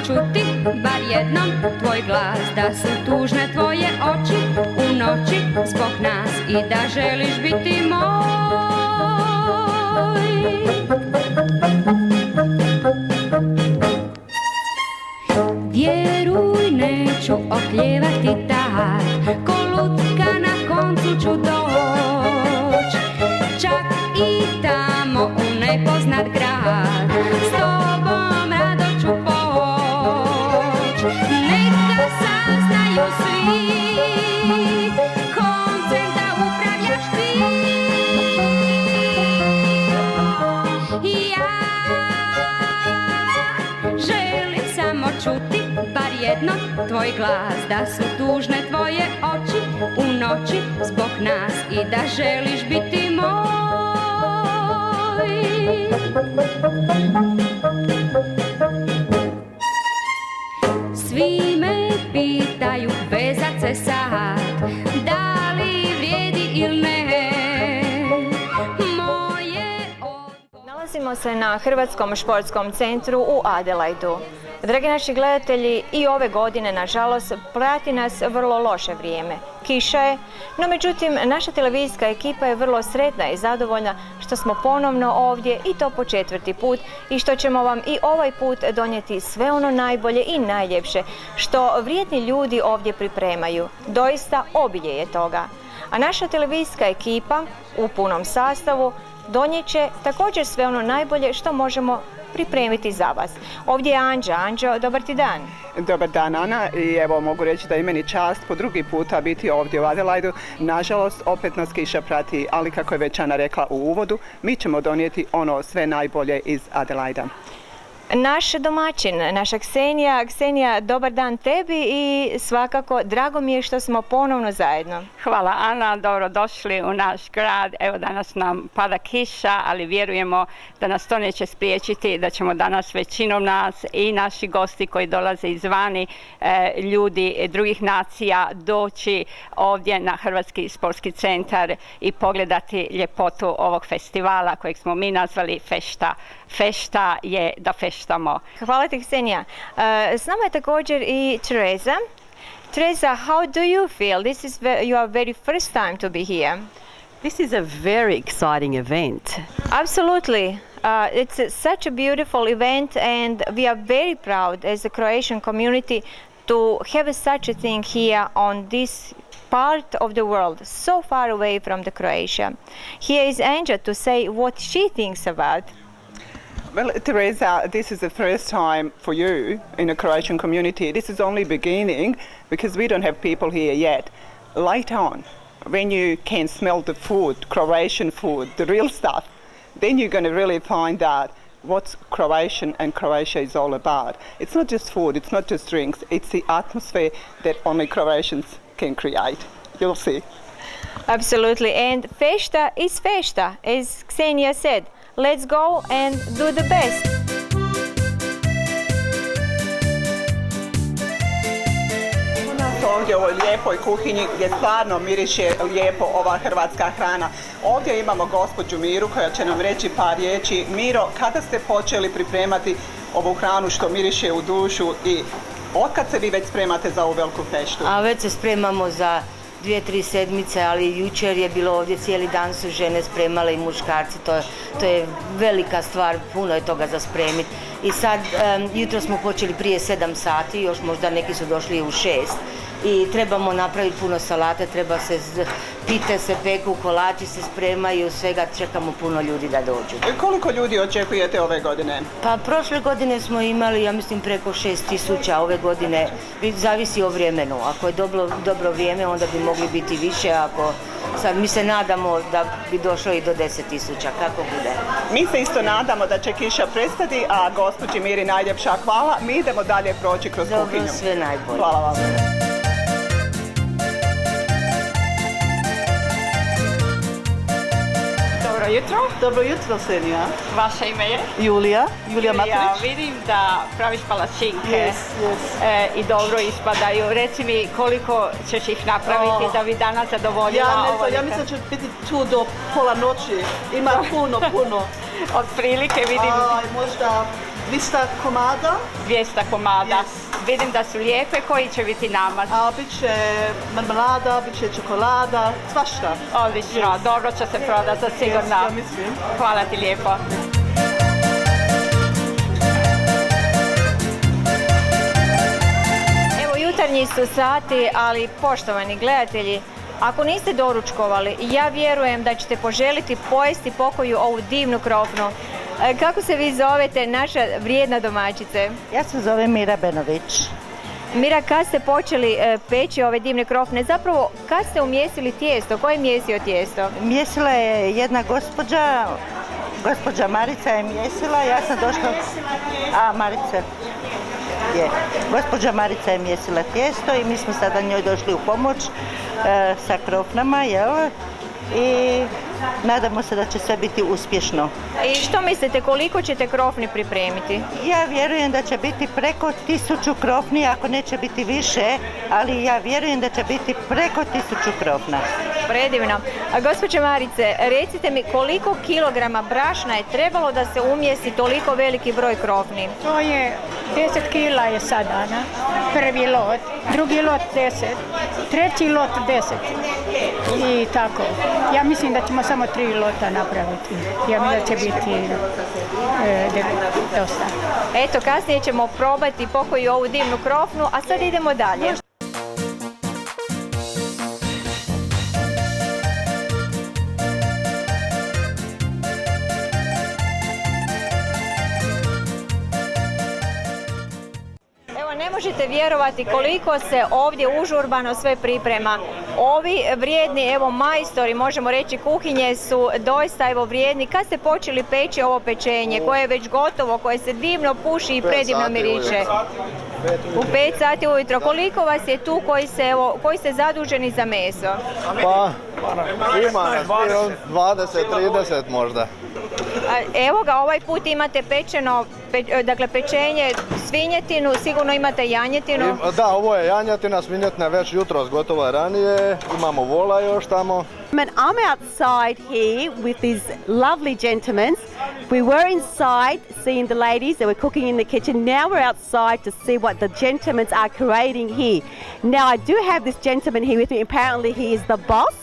čuti bar jednom tvoj glas, da su tužne tvoje oči u noći zbog nas i da želiš biti moj. Vjeruj, neću oklijevati tad, ko lutka na koncu ću doć, čak i tamo u nepoznat grad, s tobom rado ću poć. Neka saznaju svi, koncem da upravljaš ti. Ja želim samo čuti bar jednom tvoj glas, da su tužne tvoje oči u noći zbog nas i da želiš biti moj. Svi me pitaju vezat se sad, da li vrijedi ili ne. Nalazimo se na Hrvatskom športskom centru u Adelaidu. Dragi naši gledatelji, i ove godine, nažalost, prati nas vrlo loše vrijeme. Kiša je, no međutim, naša televizijska ekipa je vrlo sretna i zadovoljna što smo ponovno ovdje i to po 4. put i što ćemo vam i ovaj put donijeti sve ono najbolje i najljepše što vrijedni ljudi ovdje pripremaju. Doista obilje je toga. A naša televizijska ekipa u punom sastavu donijet će također sve ono najbolje što možemo pripremiti za vas. Ovdje je Anđa. Anđo, dobar ti dan. Dobar dan, Ana, i evo mogu reći da je meni čast po 2. puta biti ovdje u Adelaidu. Nažalost, opet nas kiša prati, ali kako je već Ana rekla u uvodu, mi ćemo donijeti ono sve najbolje iz Adelaida. Naš domaćin, naša Ksenija. Ksenija, dobar dan tebi i svakako drago mi je što smo ponovno zajedno. Hvala Ana, dobrodošli u naš grad. Evo danas nam pada kiša, ali vjerujemo da nas to neće spriječiti, da ćemo danas većinom nas i naši gosti koji dolaze izvani, ljudi drugih nacija, doći ovdje na Hrvatski sportski centar i pogledati ljepotu ovog festivala kojeg smo mi nazvali Fešta. Fešta je da feštamo. Hvala ti, Ksenija. S nama je također i Teresa. Teresa, how do you feel? This is your very first time to be here. This is a very exciting event. Absolutely. It's such a beautiful event and we are very proud as a Croatian community to have such a thing here on this part of the world, so far away from the Croatia. Here is Anja to say what she thinks about. Well, Teresa, this is the first time for you in a Croatian community. This is only beginning because we don't have people here yet. Later on, when you can smell the food, Croatian food, the real stuff, then you're going to really find out what Croatian and Croatia is all about. It's not just food, it's not just drinks, it's the atmosphere that only Croatians can create. You'll see. Absolutely, and fešta is fešta, as Ksenia said. Let's go and do the best. Ovdje u ovoj lijepoj kuhinji gdje stvarno miriše lijepo ova hrvatska hrana. Ovdje imamo gospođu Miru koja će nam reći par riječi. Miro, kada ste počeli pripremati ovu hranu što miriše u dušu i otkad se vi već spremate za ovu veliku feštu? A već se spremamo za 2-3 sedmice, ali jučer je bilo ovdje cijeli dan, su žene spremale i muškarci, to je velika stvar, puno je toga za spremiti. I sad, jutro smo počeli prije 7 sati, još možda neki su došli u 6. I trebamo napraviti puno salate, treba se, pite se peku, kolači se spremaju, svega čekamo puno ljudi da dođu. Koliko ljudi očekujete ove godine? Pa prošle godine smo imali, ja mislim, preko 6.000, ove godine zavisi o vremenu. Ako je dobro vrijeme, onda bi mogli biti više, ako sad mi se nadamo da bi došlo i do 10.000, kako bude. Mi se isto nadamo da će kiša prestati, a gospođi Miri najljepša hvala. Mi idemo dalje proći kroz kuhinju. Dobro, sve najbolje. Hvala vam. Dobro jutro. Dobro jutro, Senija. Vaše ime je? Julija Matrić. Vidim da praviš palačinke. Yes. I dobro ispadaju. Reci mi koliko ćeš ih napraviti da bi danas zadovoljila Ja mislim da će biti tu do pola noći. Ima puno. Od prilike vidim. Možda 200 komada, 200 komada. Yes. Vidim da su lijepe, koji će biti namaz? a bit će marmelada, bit će čokolada, svašta. Odlično, dobro će se prodati, sigurno. Ja mislim. Hvala ti lijepo. Evo, jutarnji su sati, ali poštovani gledatelji, ako niste doručkovali, ja vjerujem da ćete poželiti pojesti pokoju ovu divnu krofnu. Kako se vi zovete, naša vrijedna domaćice? Ja se zovem Mira Benović. Mira, kad ste počeli peći ove divne krofne, zapravo kad ste umjesili tijesto, ko je mjesio tijesto? Mjesila je jedna gospođa Marica je mjesila, ja sam došla... Marica. Je. Gospođa Marica je mjesila tijesto i mi smo sada njoj došli u pomoć sa krofnama, jel? I nadamo se da će sve biti uspješno. I što mislite, koliko ćete krofni pripremiti? Ja vjerujem da će biti preko 1000 krofni, ako neće biti više, ali ja vjerujem da će biti preko 1000 krofna. Predivno. A gospođo Marice, recite mi koliko kilograma brašna je trebalo da se umjesti toliko veliki broj krofni? To je 10 kila je sada, na? Prvi lot, drugi lot 10, treći lot 10 i tako. Ja mislim da ćemo samo 3 lota napraviti. Ja mislim da će biti dosta. Eto, kasnije ćemo probati pokoju ovu divnu krofnu, a sad idemo dalje. Ne možete vjerovati koliko se ovdje užurbano sve priprema. Ovi vrijedni, evo majstori, možemo reći kuhinje, su doista evo vrijedni. Kad ste počeli peći ovo pečenje, koje je već gotovo, koje se divno puši i predivno miriše? U 5 sati ujutro. Koliko vas je tu koji ste zaduženi za meso? Pa, ima nas 20-30 možda. Evo ga, ovaj put imate pečeno, dakle pečenje, svinjetinu, sigurno imate janjetinu. Da, ovo je janjetina, svinjetina već jutros gotova ranije, imamo vola još tamo. I'm outside here with these lovely gentlemen. We were inside seeing the ladies, they were cooking in the kitchen. Now we're outside to see what the gentlemen are creating here. Now I do have this gentleman here with me. Apparently he is the boss.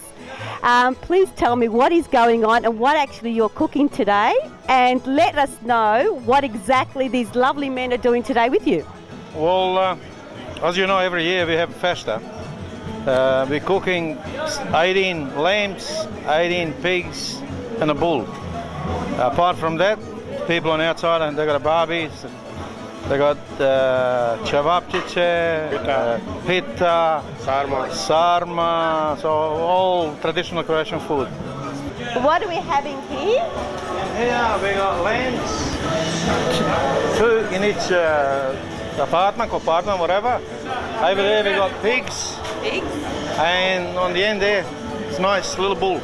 Please tell me what is going on and what actually you're cooking today, and let us know what exactly these lovely men are doing today with you. Well, as you know, every year we have festa. We're cooking 18 lambs, 18 pigs and a bull. Apart from that, people on outside, and they got a barbie, they got cevapčiće, pita, sarma, so all traditional Croatian food. What are we having here? Yeah, we got lambs, 2 in each apartment, whatever. Over there we got pigs, and on the end there, it's nice little bull.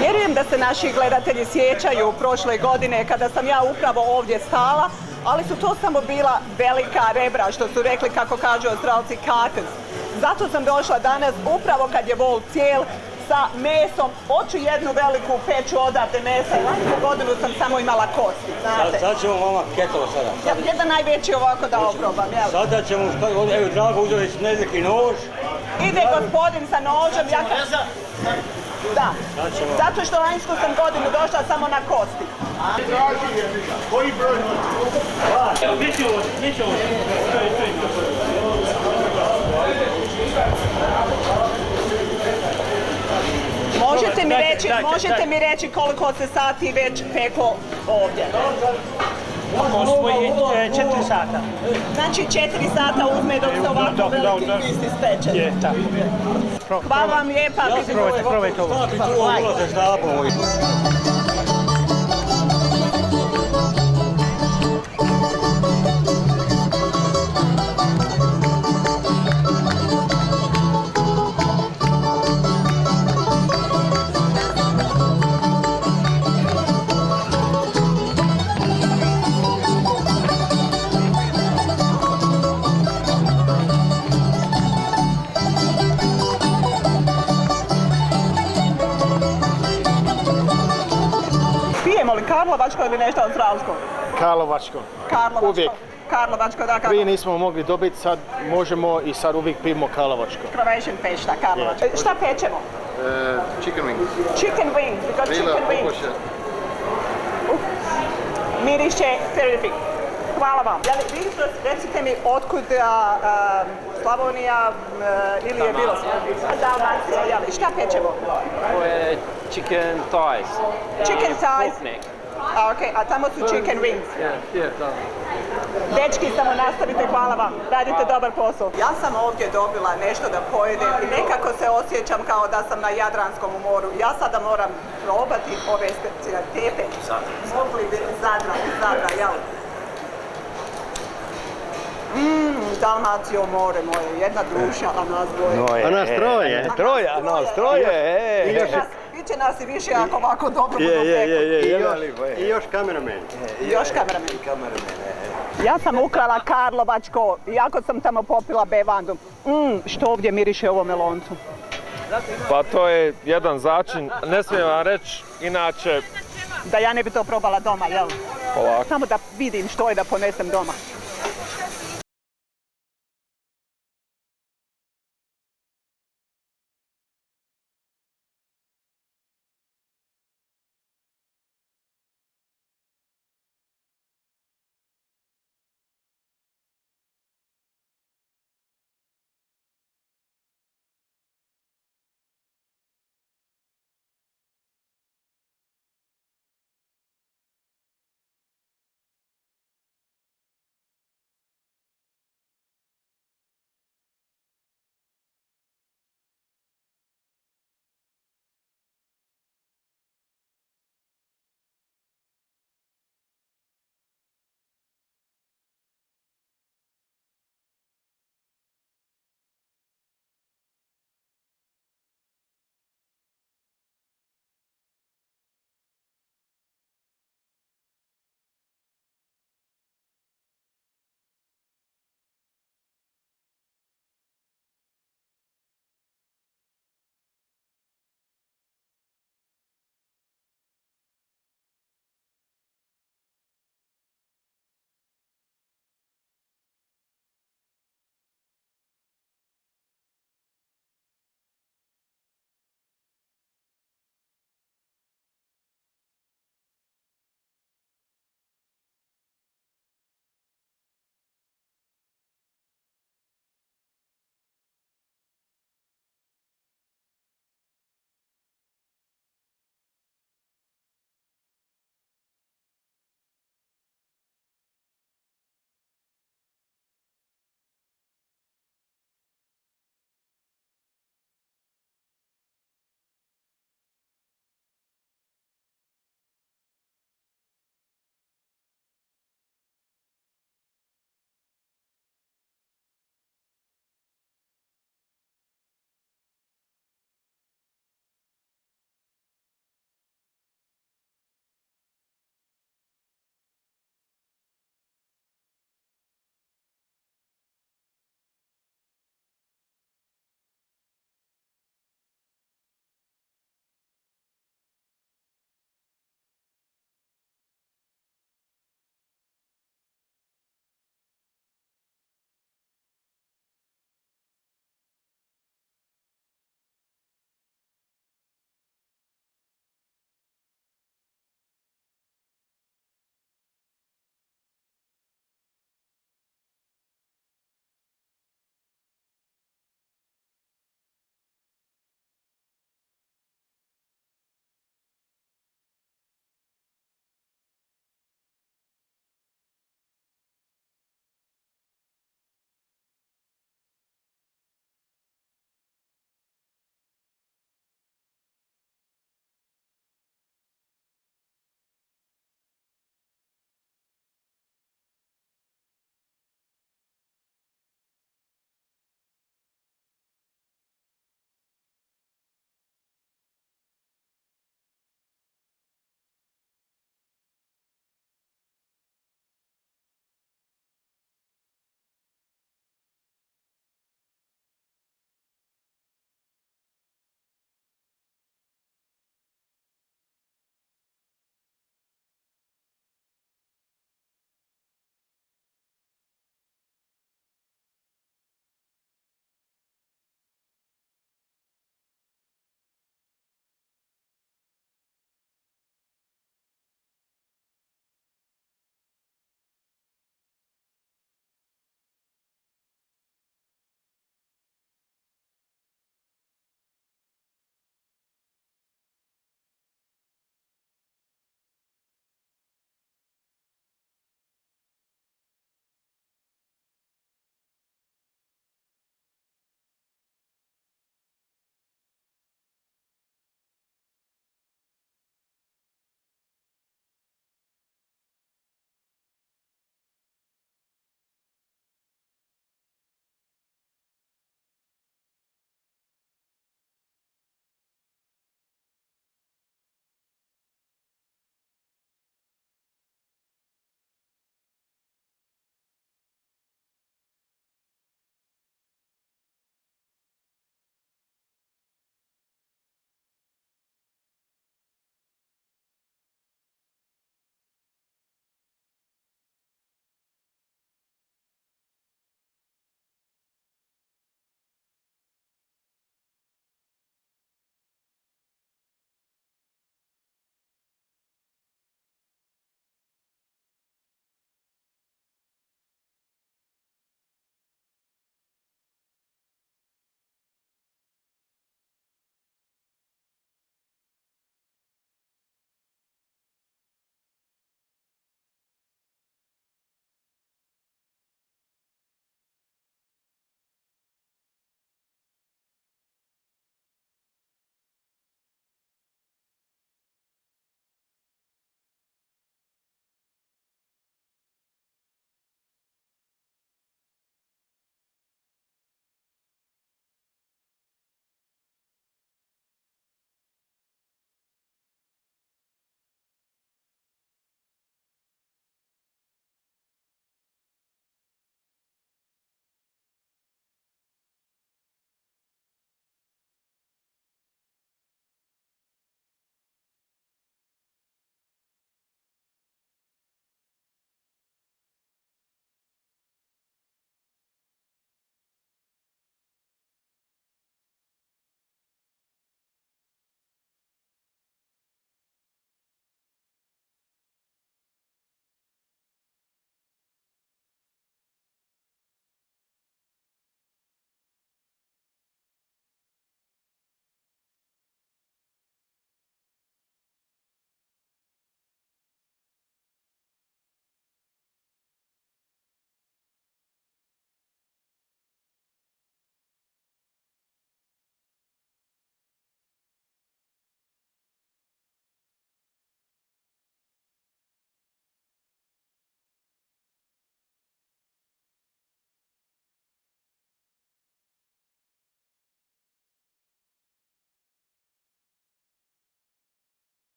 Vjerujem da se naši gledatelji sjećaju prošle godine kada sam ja upravo ovdje stala, ali su to samo bila velika rebra, što su rekli, kako kažu Australci, carcass. Zato sam došla danas upravo kad je vol cijel sa mesom. Hoću jednu veliku peću odavde mesa. Lanjsku godinu sam samo imala kosti, znate. Sad ćemo vama ketelo sada. Jedan najveći ovako da oprobam, jel? Sada ćemo, evo Drago uzeli neki nož. Ide gospodin sa nožem, Da, zato što lanjsku sam godinu došla samo na kosti. Koji broj? Evo, gdje će ovo? Možete mi reći koliko se sati već peklo ovdje? 4 sata. Znači 4 sata uzme dok se ovako veliki list ispeče. Hvala vam lijepa. Probajte ovo. Karlovačko ili nešto australsko? Karlovačko. Karlovačko. Uvijek. Karlovačko, da, kako? Prije nismo mogli dobiti, sad možemo i sad uvijek pijemo Karlovačko. Croatian pešta, Karlovačko. Šta pečemo? Chicken wings. Chicken wings, we got chicken wings. Miriše terrific. Hvala vam. Recite mi otkud Slavonija ili je bilo Dalmacija, šta pečemo? To je chicken thighs. Chicken thighs? Pupnik. A tamo su chicken wings. Da. Dečki, samo nastavite, hvala vam. Radite dobar posao. Ja sam ovdje dobila nešto da pojedem i nekako se osjećam kao da sam na Jadranskom moru. Ja sada moram probati ove specialitete. Zadra, jel? Dalmacijo more moje, jedna duša, a nas dvoje. A nas troje. Biće nas i više ako ovako dobro budu preko. I još kameramen. Ja sam ukrala Karlovačko, iako sam tamo popila bevandu. Što ovdje miriše ovo meloncu? Pa to je jedan začin, ne smijem vam reći, inače... Da ja ne bi to probala doma, jel? Polako. Samo da vidim što je da ponesem doma.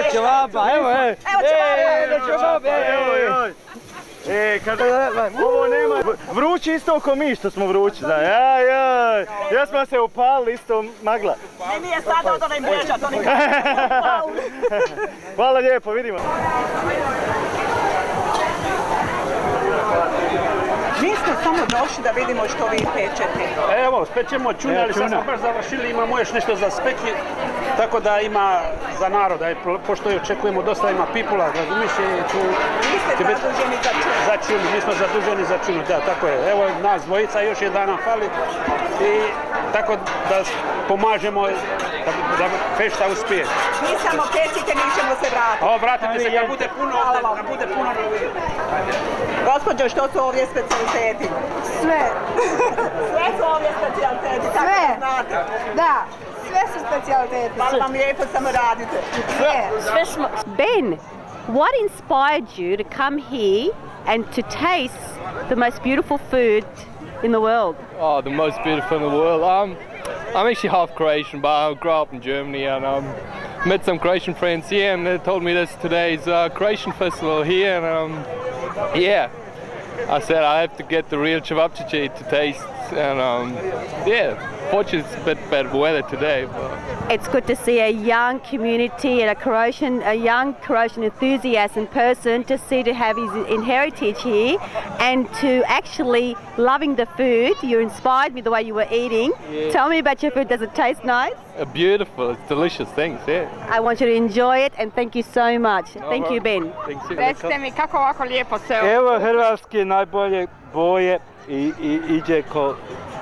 Evo ćevapa, evo, Evo ćevapa. Ovo nema, vrući isto oko mi što smo vrući, znaš, ja smo se upalili isto magla. Meni je sada od onaj mreža, to nikad. Hvala lijepo, vidimo. Mi smo samo došli da vidimo što vi pečete. Evo, spećemo čune, ali sad smo baš završili, imamo još nešto za speći, tako da ima za naroda, pošto očekujemo dosta ima pipula, razumiješ? Vi ste zaduženi za čunu. Za čunu, mi smo zaduženi za čunu, da, tako je. Evo nas dvojica, još jedan nam fali i tako da pomažemo da fešta uspije. Mi samo pečite, mi ćemo se vratiti. O, vratite se, kad bude puno, kad bude puno. Gospođo, što su ovdje specijaliteti? Sve. Sve su ovdje specijaliteti, kako znate? Da, sve su specijaliteti. Hvala vam lijepo, samo radite. Sve smo. Ben, what inspired you to come here and to taste the most beautiful food in the world? Oh, the most beautiful in the world. I'm actually half Croatian, but I grew up in Germany and met some Croatian friends here, and they told me this today's Croatian festival here, and yeah, I said I have to get the real cevapcici to taste, and yeah, fortunately it's a bit better weather today. But It's good to see a young community and a young Croatian enthusiast in person, to see to have his heritage here and to actually loving the food. You're inspired with the way you were eating. Yeah. Tell me about your food. Does it taste nice? beautiful, it's delicious things, yeah. I want you to enjoy it and thank you so much. Thank you, Ben. Recite mi kako ovako lijepo se... Evo hrvatske najbolje boje i iđe ko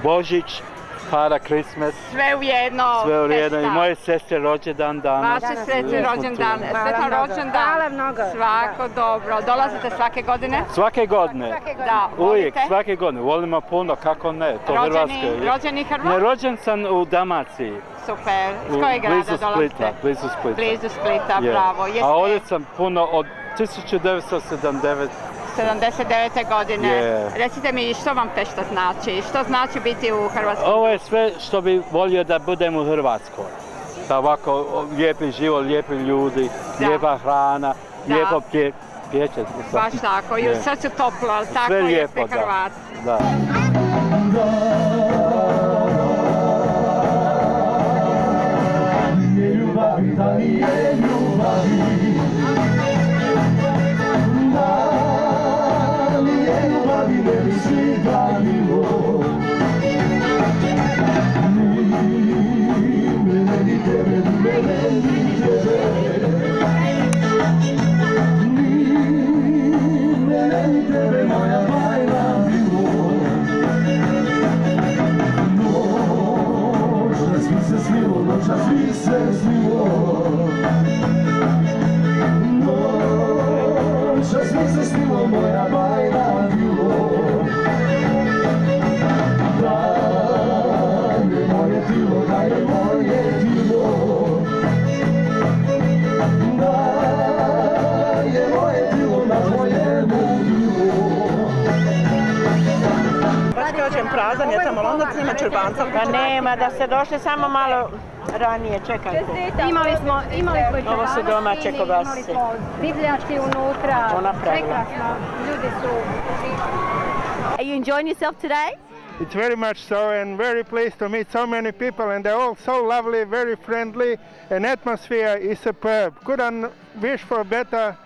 Božić, para Christmas. Sve u jedno. Sve u jedno. I festa. moje sestre rođendan danas. Vaše sreće rođendan. Sretan rođendan. Hvala mnogo. Svako dobro. Dolazite svake godine? Svake godine. Da, Uvijek, volite? svake godine. Volimo puno, kako ne. To Hrvatskoj. Rođeni Hrvat? Ne, rođen sam u Dalmaciji. Super. Iz kojeg grada dolazite? Blizu Splita. Blizu Splita, Je. bravo. A Jeste ovdje sam puno od 1979. 79. godine. Je. Recite mi što vam fešta znači? Što znači biti u Hrvatskoj? Ovo je sve što bi volio da budem u Hrvatskoj. Da ovako lijepi život, lijepi ljudi, lijepa hrana, lijepo pječe. Baš tako, i u srcu toplo, ali tako Sve jeste lijepo, Hrvat. Da. Prazan je tamo London, snima čurbanca. Pa nema, da ste došli samo malo ranije, čekajte. Imali smo Ovo su domaće kobasice. divljači unutra. Ona pravila. Prekrasno. Ljudi su... Are you enjoying yourself today? It's very much so, and very pleased to meet so many people, and they're all so lovely, very friendly, and atmosphere is superb. Couldn't wish for better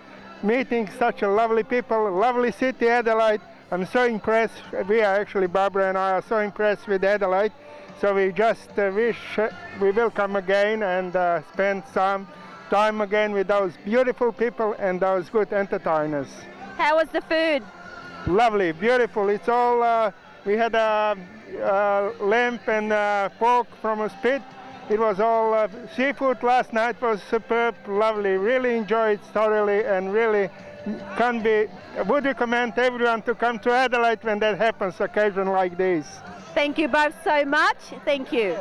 meeting such a lovely people, lovely city, Adelaide. I'm so impressed. We are actually, Barbara and I are so impressed with Adelaide. So we just wish we will come again and spend some time again with those beautiful people and those good entertainers. How was the food? Lovely, beautiful. It's all, we had lamb and pork from a spit. It was all seafood last night, was superb, lovely. Really enjoyed it thoroughly and really would recommend everyone to come to Adelaide when that happens, occasion like this. Thank you both so much. Thank you.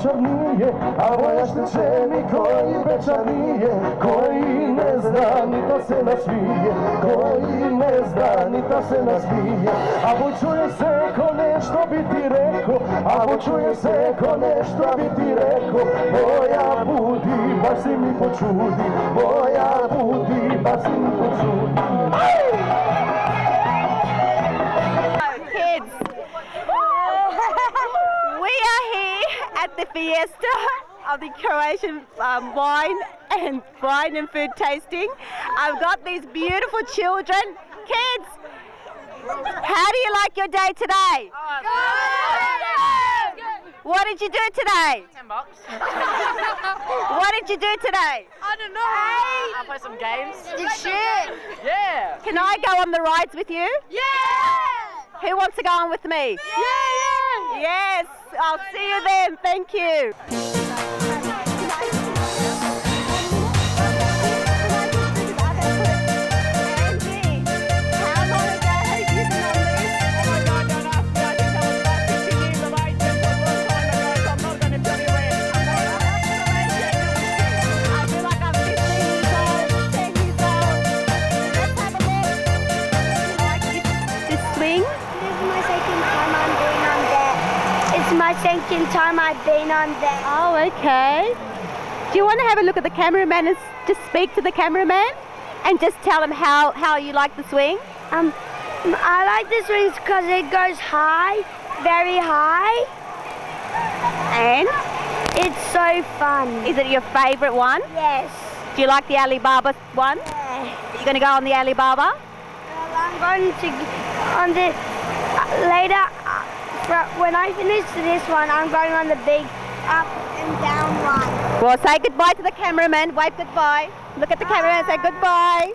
večer nije, a vojaš tečeni koji večer nije, koji ne zna ni da se nasmije, koji ne zna ni da se nasmije. A bo čuje se ko nešto bi ti rekao, a bo čuje se ko nešto bi ti rekao, moja budi, baš si mi počudi, moja budi, baš si mi počudi. Kids, we are here at the fiesta of the Croatian wine and food tasting. I've got these beautiful children. Kids, how do you like your day today? What did you do today? $10. What did you do today? I don't know. I play some games. Did shit. Yeah. Can I go on the rides with you? Yeah. Who wants to go on with me? Yeah. Yes, I'll see you then. Thank you. My second time I've been on there. Oh, okay. Do you want to have a look at the cameraman and just speak to the cameraman and just tell him how you like the swing? I like the swings because it goes high, very high. And? It's so fun. Is it your favourite one? Yes. Do you like the Alibaba one? Yeah. You're going to go on the Alibaba? I'm going to on the later. When I finish this one, I'm going on the big up and down one. Well, say goodbye to the cameraman. Wave goodbye. Look at the cameraman and say goodbye.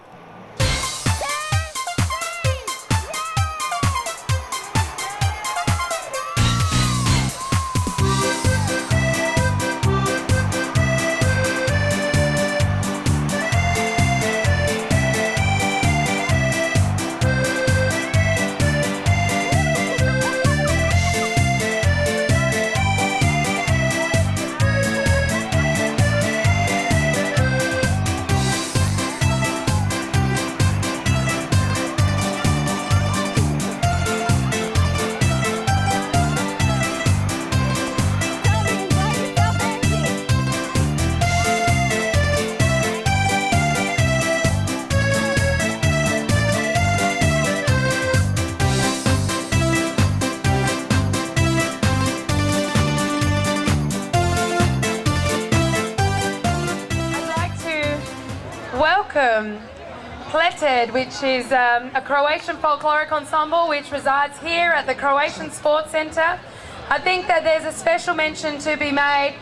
Welcome Pleted, which is a Croatian folkloric ensemble which resides here at the Croatian Sports Centre. I think that there's a special mention to be made.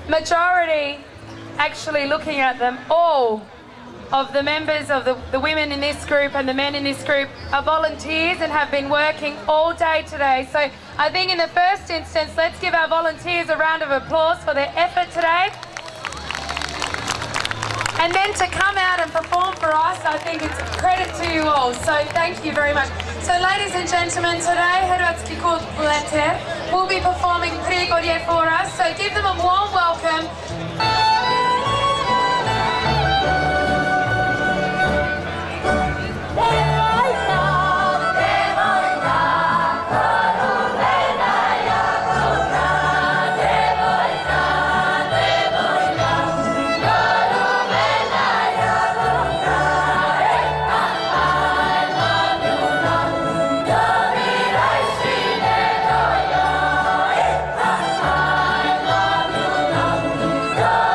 Majority, actually looking at them, all of the members of the women in this group and the men in this group are volunteers and have been working all day today. So I think in the first instance, let's give our volunteers a round of applause for their effort today. And then to come out and perform for us, I think it's a credit to you all. So thank you very much. So ladies and gentlemen, today Hrvatski kult Pleter will be performing Prigorje for us. So give them a warm welcome. Go!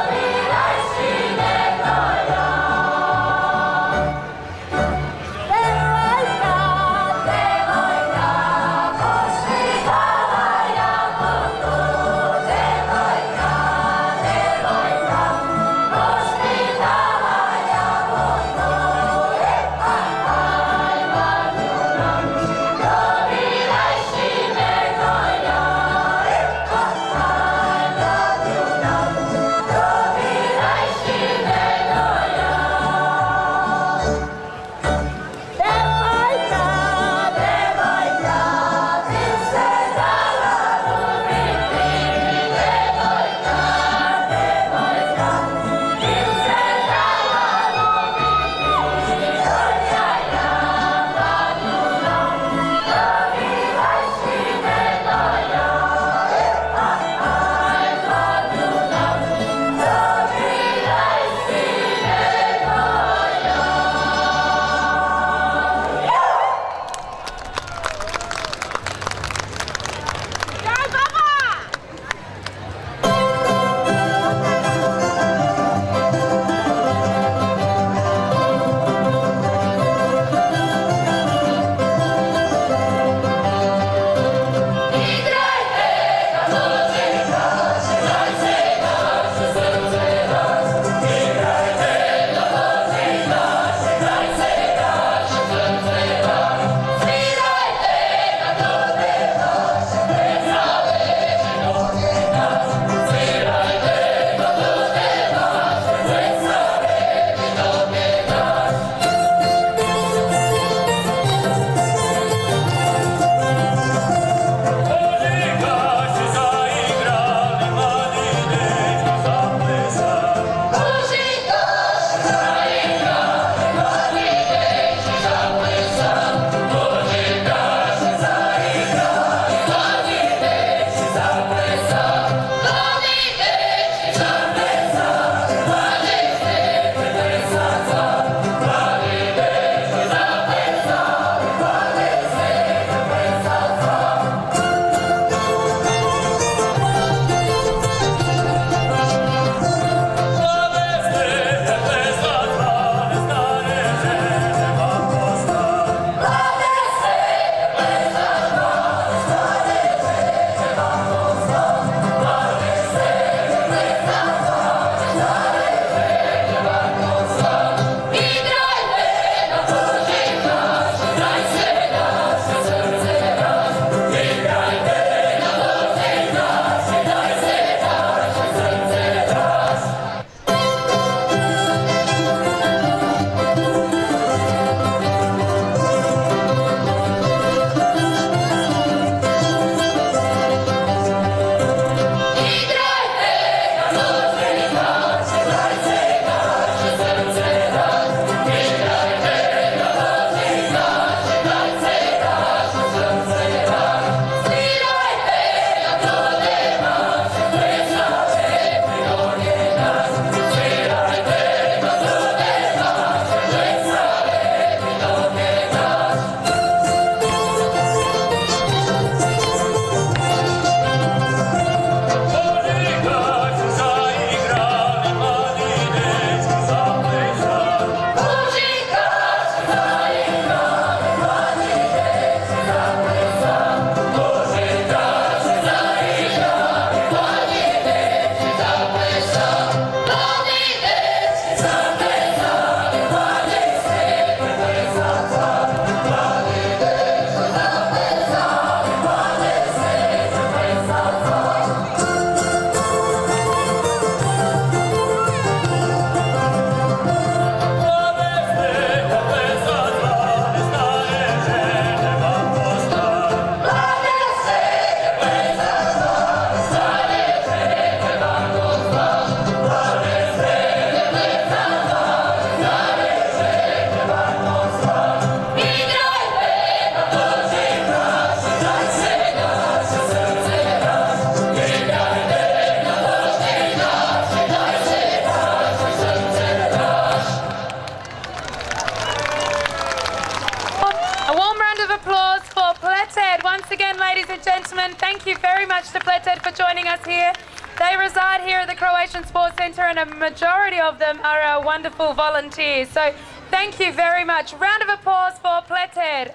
here at the Croatian Sports Centre, and a majority of them are wonderful volunteers. So thank you very much. Round of applause for Pleter.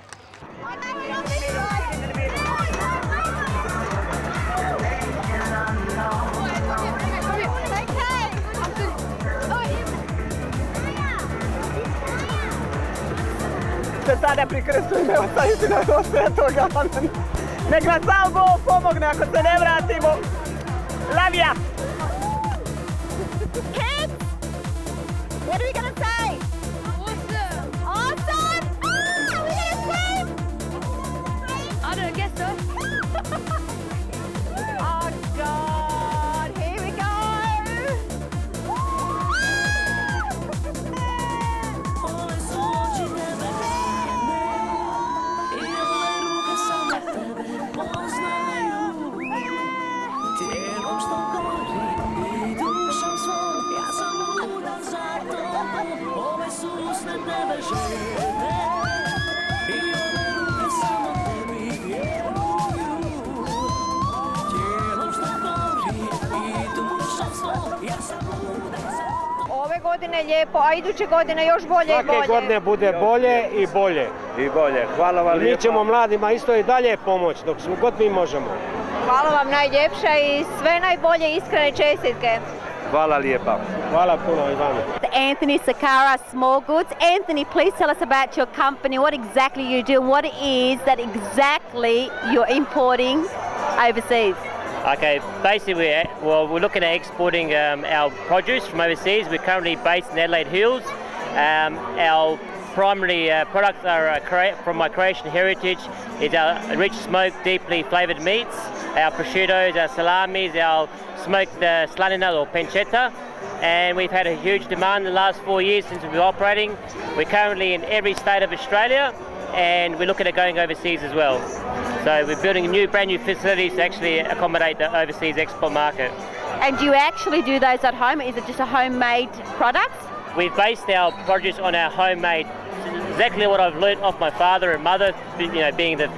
Se sada prikrstujem, evo staviti na to svetoga. Nek nas sam Bog pomogne ako se ne vratimo. Lavija! Kids, what are we gonna say? Awesome! Awesome! Ah, we gonna swim? I don't guess so. Oh God, here we go! Ove godine lijepo, a iduće godine još bolje i bolje. Svake godine bude bolje i bolje. I bolje. Hvala vam I mi lijepa. ćemo mladima isto i dalje pomoći dok smo god mi možemo. Hvala vam najljepša i sve najbolje, iskrene čestitke. Hvala lijepa. Hvala puno i vama. Anthony Sakara Small Goods. Anthony, please tell us about your company, what exactly you do, and what it is that exactly you're importing overseas. Okay, basically we're looking at exporting our produce from overseas. We're currently based in Adelaide Hills. Our primary products are from my Croatian heritage is our rich smoked, deeply flavoured meats, our prosciuttos, our salamis, our smoked slanina or pancetta. And we've had a huge demand in the last 4 years since we've been operating. We're currently in every state of Australia, and we're looking at going overseas as well. So we're building brand new facilities to actually accommodate the overseas export market. And do you actually do those at home? Is it just a homemade product? We've based our produce on our homemade, exactly what I've learned off my father and mother, being the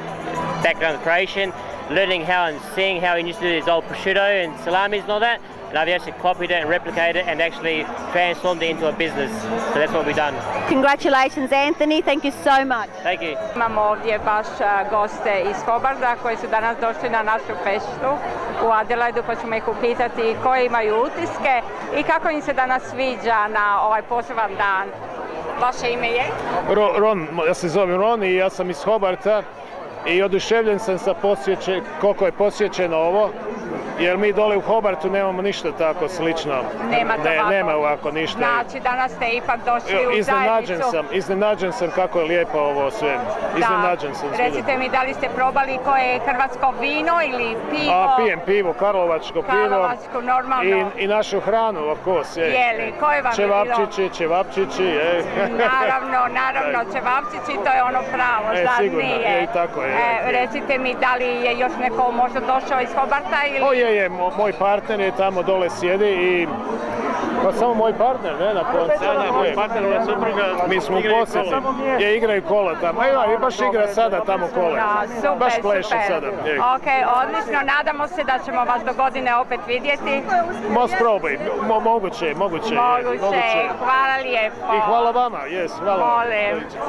background of Croatian, learning how and seeing how he used to do his old prosciutto and salamis and all that. And I've actually copied it and replicated it and actually transformed it into a business. So that's what we've done. Congratulations, Anthony. Thank you so much. Thank you. Imamo ovdje baš goste iz Hobarda koji su danas došli na našu feštu u Adelaidu, pa ćemo ih upitati koje imaju utiske i kako im se danas sviđa na ovaj poseban dan. Vaše ime je? Ron, ja se zovem Ron i ja sam iz Hobarta i oduševljen sam sa koliko je posjećeno ovo. Jer mi dole u Hobartu nemamo ništa tako slično. Nema ovako ništa. Znači danas ste ipak došli u zajednicu. Iznenađen sam kako je lijepo ovo sve. Iznenađen sam. Recite mi da li ste probali koje je hrvatsko vino ili pivo? Pijem pivo, karlovačko pivo. Karlovačko, normalno. I našu hranu, of course. Jeli, koje vam je bilo? Čevapčići. Naravno, čevapčići, to je ono pravo, zar sigurno, nije? I tako je. Recite mi da li je još neko možda došao iz Hobarta ili... Moj partner je tamo dole sjedi i pa samo moj partner, ne na koncu. Moj partner je supruga. Mi smo u posjeti. Igraju kola tamo. I baš igra sada tamo kola. Baš pleše sada. Ok, odlično. Nadamo se da ćemo vas do godine opet vidjeti. Probaj. Moguće. Hvala lijepo. I hvala vama. Hvala.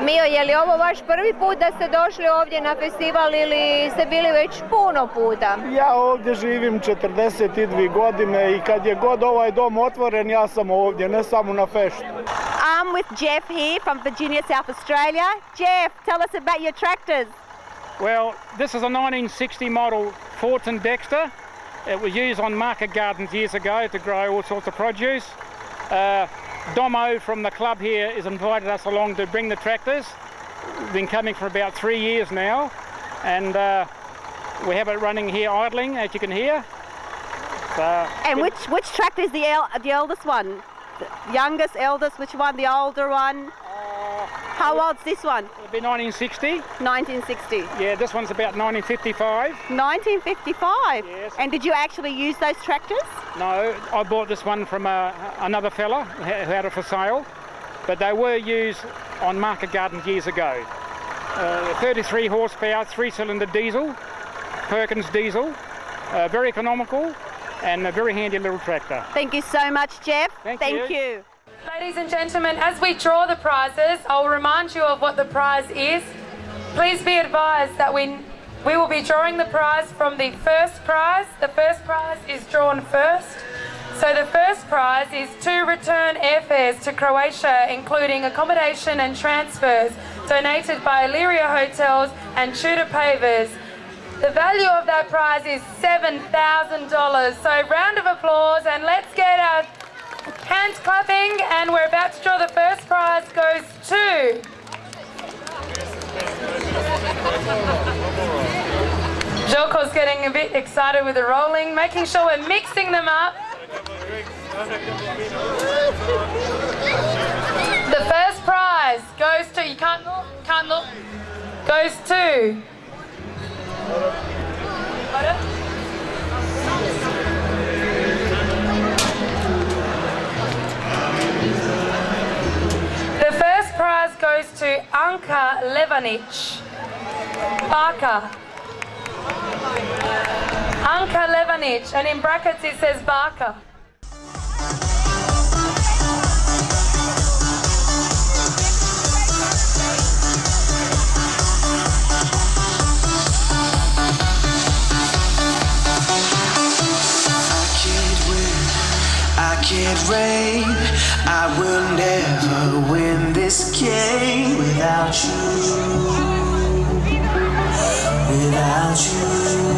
Mio, je li ovo vaš prvi put da ste došli ovdje na festival ili ste bili već puno puta? Ja ovdje živim 42 godine i kad je god ovaj dom otvoren, ja sam ovdje, ne samo na feštu. I'm with Jeff here from Virginia, South Australia. Jeff, tell us about your tractors. Well, this is a 1960 model Fortin Dexter. It was used on market gardens years ago to grow all sorts of produce. Domo from the club here has invited us along to bring the tractors. We've been coming for about 3 years now, and we have it running here idling, as you can hear. And which tractor is the eldest one? The youngest, eldest, which one? The older one? How old's this one? It'll be 1960. 1960. Yeah, this one's about 1955. 1955? Yes. And did you actually use those tractors? No, I bought this one from another fella who had it for sale, but they were used on market gardens years ago. 33 horsepower, 3-cylinder diesel, Perkins diesel, very economical, and a very handy little tractor. Thank you so much, Jeff. Thank you. Ladies and gentlemen, as we draw the prizes, I'll remind you of what the prize is. Please be advised that we will be drawing the prize from the first prize. The first prize is drawn first. So the first prize is 2 return airfares to Croatia, including accommodation and transfers, donated by Illyria Hotels and Tudor Pavers. The value of that prize is $7,000. So round of applause, and let's get our hands clapping, and we're about to draw the first prize. Goes to Jolko's getting a bit excited with the rolling, making sure we're mixing them up. The first prize goes to, you can't look, goes to the first prize goes to Anka Levanic. Barker. Anka Levanic, and in brackets it says Barker. I can't reign, I will never win this game without you, without you.